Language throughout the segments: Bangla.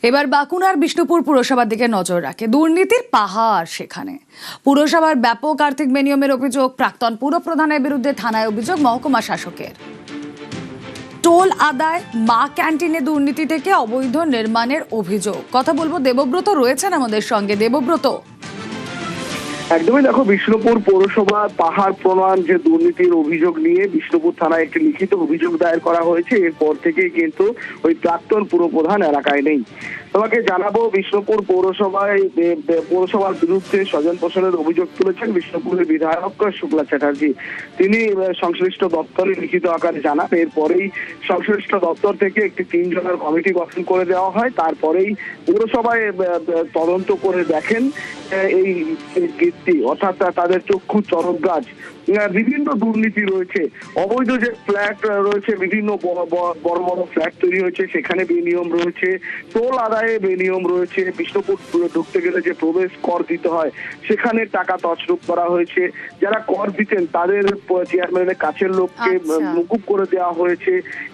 এবার বাঁকুড়ার বিষ্ণুপুর পুরসভার দিকে নজর রাখে দুর্নীতির পাহাড়। সেখানে পুরসভার ব্যাপক আর্থিক বেনিয়মের অভিযোগ, প্রাক্তন পুরপ্রধানের বিরুদ্ধে থানায় অভিযোগ মহকুমা শাসকের। টোল আদায়, মা ক্যান্টিনে দুর্নীতি থেকে অবৈধ নির্মাণের অভিযোগ। কথা বলবো, দেবব্রত রয়েছেন আমাদের সঙ্গে। দেবব্রত, একদমই দেখো, বিষ্ণুপুর পৌরসভার পাহাড় প্রমাণ যে দুর্নীতির অভিযোগ নিয়ে বিষ্ণুপুর থানায় একটি লিখিত অভিযোগ দায়ের করা হয়েছে। এরপর থেকেই কিন্তু ওই প্রাক্তন পুরপ্রধান এলাকায় নেই। তোমাকে জানাবো, বিষ্ণুপুর পৌরসভার বিরুদ্ধে স্বজন পোষণের অভিযোগ তুলেছেন বিষ্ণুপুরের বিধায়ক শুক্লা চ্যাটার্জি। তিনি সংশ্লিষ্ট দপ্তরে লিখিত আকারে জানান। এরপরেই সংশ্লিষ্ট দপ্তর থেকে একটি 3 জনের কমিটি গঠন করে দেওয়া হয়। তারপরেই পৌরসভায় তদন্ত করে দেখেন এই কীর্তি, অর্থাৎ তাদের চক্ষু চরক গাছ। বিভিন্ন দুর্নীতি রয়েছে, অবৈধ যে ফ্ল্যাট রয়েছে, বিভিন্ন বড় বড় ফ্ল্যাট তৈরি হয়েছে, সেখানে বেনিয়ম রয়েছে। টোল আদায়ে বেনিয়ম রয়েছে। বিষ্ণুপুর ঢুকতে গেলে যে প্রবেশ কর দিতে হয়, সেখানে টাকা তছরূপ করা হয়েছে। যারা কর দিতেন তাদের চেয়ারম্যানের কাছের লোককে মুকুব করে দেওয়া হয়েছে।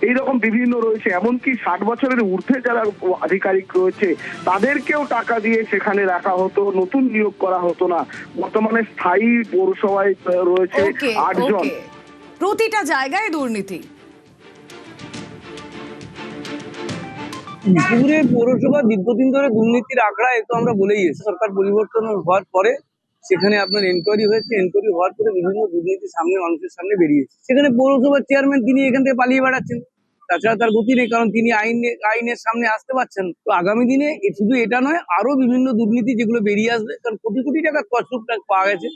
এইরকম বিভিন্ন রয়েছে। এমনকি 60 বছরের ঊর্ধ্বে যারা আধিকারিক রয়েছে তাদেরকেও টাকা দিয়ে সেখানে রাখা হতো, নতুন নিয়োগ করা হতো না। বর্তমানে স্থায়ী পৌরসভায় রয়েছে 8 জন। প্রতিটা জায়গায় দুর্নীতি। বিষ্ণুপুরের পৌরসভা দীর্ঘদিন ধরে দুর্নীতির আখড়ায়, তো আমরা বলেই এসেছি। সরকার পরিবর্তন হওয়ার পরে সেখানে আপনার এনকোয়ারি হয়েছে। এনকোয়ারি হওয়ার পরে বিভিন্ন দুর্নীতি সামনে মানুষের সামনে বেরিয়েছে। সেখানে পৌরসভার চেয়ারম্যান তিনি এখান থেকে পালিয়ে বেড়াচ্ছেন। তাছাড়া তার গতি নেই, কারণ তিনি আইনের সামনে আসতে পারছেন। তো আগামী দিনে শুধু এটা নয়, আরো বিভিন্ন দুর্নীতি যেগুলো বেরিয়ে আসবে, কারণ কোটি কোটি টাকার তছরূপ পাওয়া গেছে।